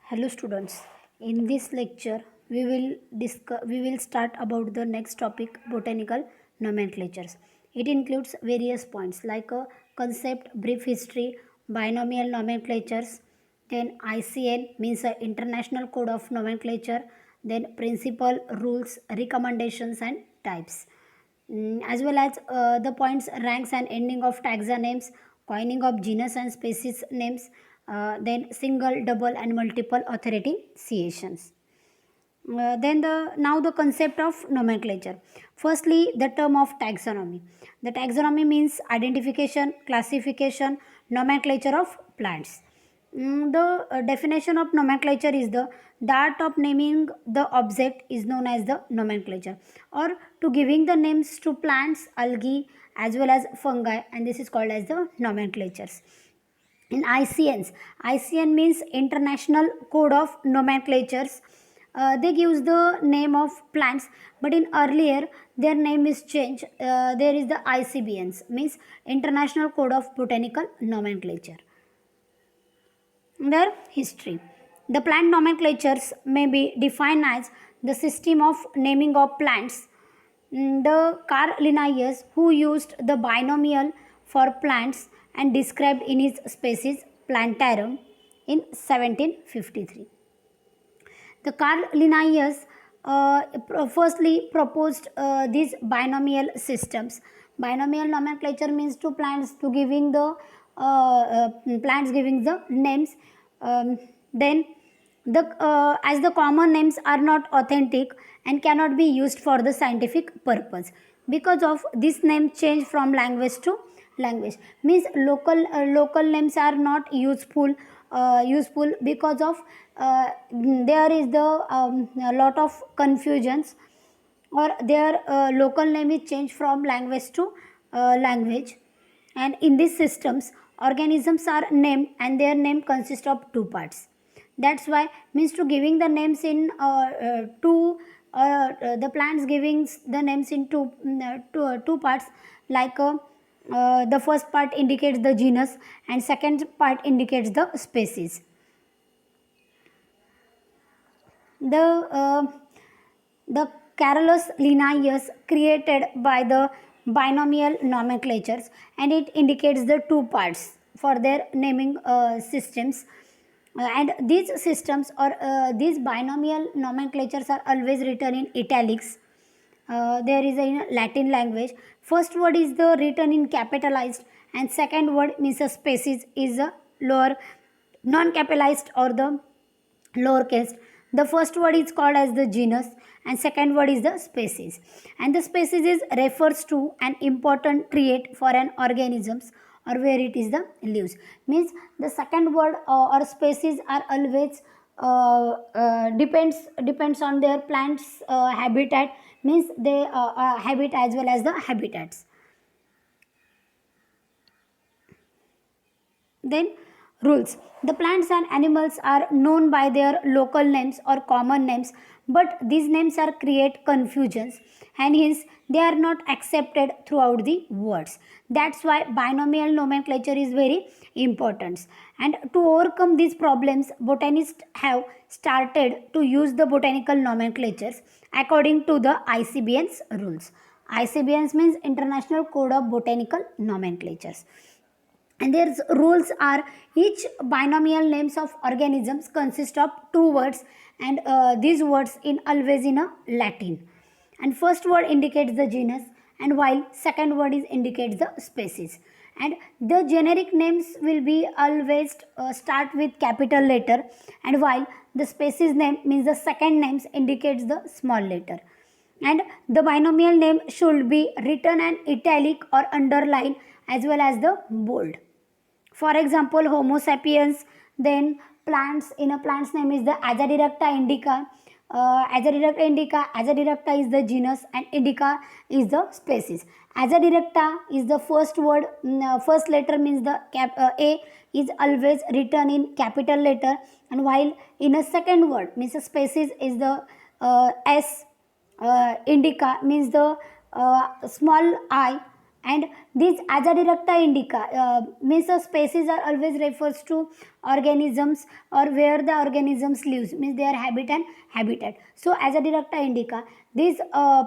Hello students. In this lecture we will start about the next topic, botanical nomenclatures. It includes various points like a concept, brief history, binomial nomenclatures, then ICN means a International Code of Nomenclature, then principle, rules, recommendations and types. As well as the points, ranks and ending of taxa names, coining of genus and species names, then single, double and multiple authentications. Then the concept of nomenclature. Firstly, the term of taxonomy. The taxonomy means identification, classification, nomenclature of plants. The definition of nomenclature is the art of naming the object is known as the nomenclature, or to giving the names to plants, algae as well as fungi, and this is called as the nomenclatures. In ICNs, ICN means International Code of Nomenclatures. They gives the name of plants, but in earlier their name is changed. There is the ICBNs means International Code of Botanical Nomenclature. Their history. The plant nomenclatures may be defined as the system of naming of plants. The Carl Linnaeus, who used the binomial for plants and described in his species Plantarum in 1753. The Carl Linnaeus firstly proposed these binomial systems. Binomial nomenclature means to plants to giving the plants giving the names. Then the as the common names are not authentic and cannot be used for the scientific purpose. Because of this name change from language to language means local names are not useful because of there is the a lot of confusions, or their local name is changed from language to language. And in these systems organisms are named and their name consists of two parts. That's why means to giving the names in two, the plants giving the names in two parts, like the first part indicates the genus and second part indicates the species. The Carolus Linnaeus created by the binomial nomenclatures, and it indicates the two parts for their naming systems. And these systems or these binomial nomenclatures are always written in italics. There is in Latin language. First word is the written in capitalized, and second word means a species is a lower non-capitalized or the lowercase. The first word is called as the genus and second word is the species. And the species is refers to an important trait for an organisms or where it is the lives. Means the second word or species are always depends on their plants habitat, means they habit as well as the habitats. Then rules. The plants and animals are known by their local names or common names, but these names are create confusions and hence they are not accepted throughout the words. That's why binomial nomenclature is very important. And to overcome these problems, botanists have started to use the botanical nomenclatures according to the ICBN's rules. ICBN's means International Code of Botanical Nomenclatures, and their rules are each binomial names of organisms consist of two words, and these words in always in a Latin, and first word indicates the genus and while second word is indicates the species. And the generic names will be always start with capital letter, and while the species name means the second names indicates the small letter. And the binomial name should be written in italic or underline as well as the bold. For example, Homo sapiens, then plants, in a plant's name is the Azadirachta indica. Azadirachta is the genus and indica is the species. Azadirachta is the first word, first letter means the A is always written in capital letter, and while in a second word means a species is the S. Indica means the small I, And these Azadirachta indica means the species are always refers to organisms or where the organisms lives, means their habit and habitat. So Azadirachta indica, these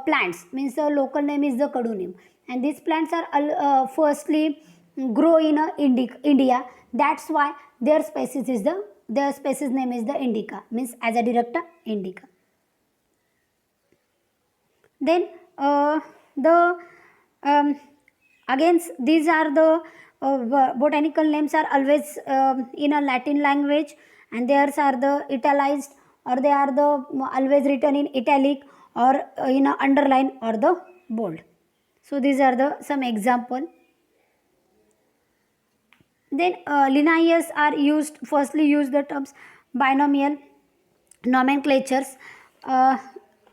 plants means the local name is the Kadunim, and these plants are firstly grow in India. That's why their species name is the indica, means Azadirachta indica. Then the um, again these are the botanical names are always in a Latin language, and theirs are the italicized, or they are the always written in italic, or in a underline or the bold. So these are the some example. Then Linnaeus are used firstly use the terms binomial nomenclatures. Uh,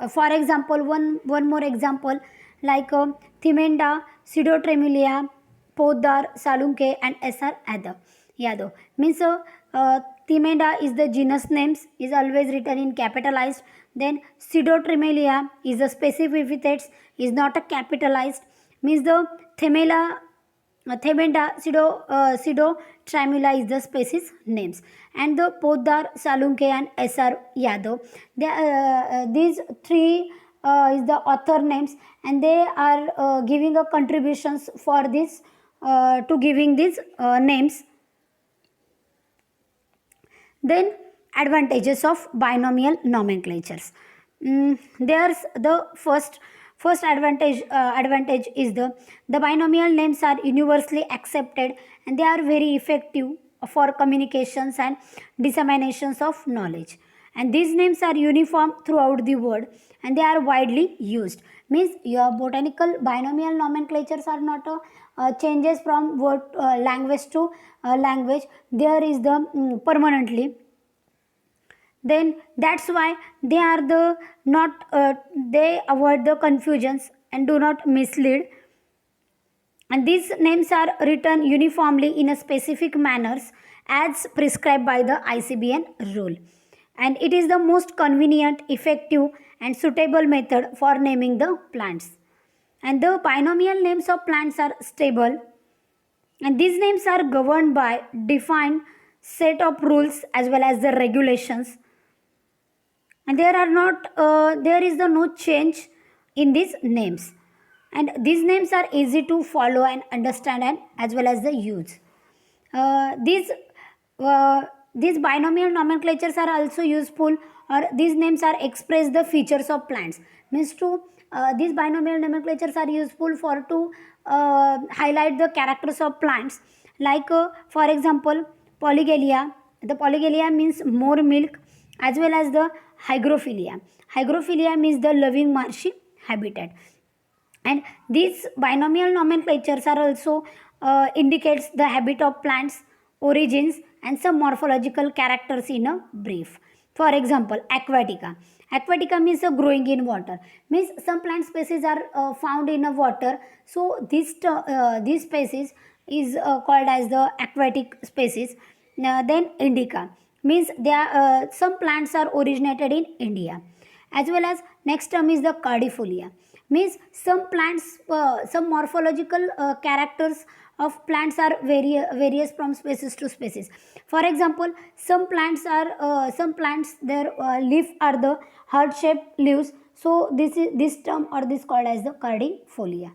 for example, one more example, like Thimenda, Pseudotremulea, Podar, Salunke, and S.R. Yadav. Means Thimenda is the genus names, is always written in capitalized. Then Pseudotremulea is the specific epithets, is not a capitalized. Means the Themela Themenda Pseudo Trimula is the species names, and the Poddar, Salunke, and S.R. Yadav. These three is the author names, and they are giving a contributions for this to giving these names. Then advantages of binomial nomenclatures. There's the first advantage is the binomial names are universally accepted, and they are very effective for communications and disseminations of knowledge. And these names are uniform throughout the world, and they are widely used. Means your botanical binomial nomenclatures are not changes from word language to language. There is the permanently. Then that's why they are the not they avoid the confusions and do not mislead, and these names are written uniformly in a specific manners as prescribed by the ICBN rule, and it is the most convenient, effective, and suitable method for naming the plants. And the binomial names of plants are stable, and these names are governed by defined set of rules as well as the regulations, and there is the no change in these names, and these names are easy to follow and understand, and as well as the use. uh, these uh, these binomial nomenclatures are also useful, or these names are express the features of plants, means to these binomial nomenclatures are useful for to highlight the characters of plants, like for example polygalia. The polygalia means more milk, as well as the hygrophila means the loving marshy habitat. And these binomial nomenclatures are also indicates the habit of plants, origins, and some morphological characters in a brief. For example, aquatica means growing in water, means some plant species are found in a water, so this species is called as the aquatic species. Then indica means there some plants are originated in India, as well as next term is the cardifolia, means some plants some morphological characters of plants are various from species to species. For example, some plants their leaf are the heart shaped leaves, so this term or this called as the cardifolia.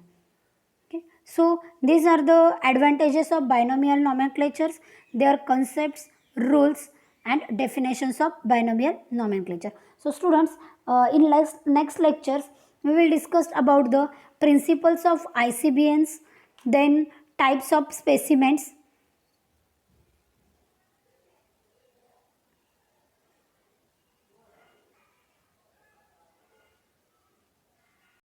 Okay. So these are the advantages of binomial nomenclatures, their concepts, rules, and definitions of binomial nomenclature. So students, in next lectures we will discuss about the principles of ICBNs, then types of specimens,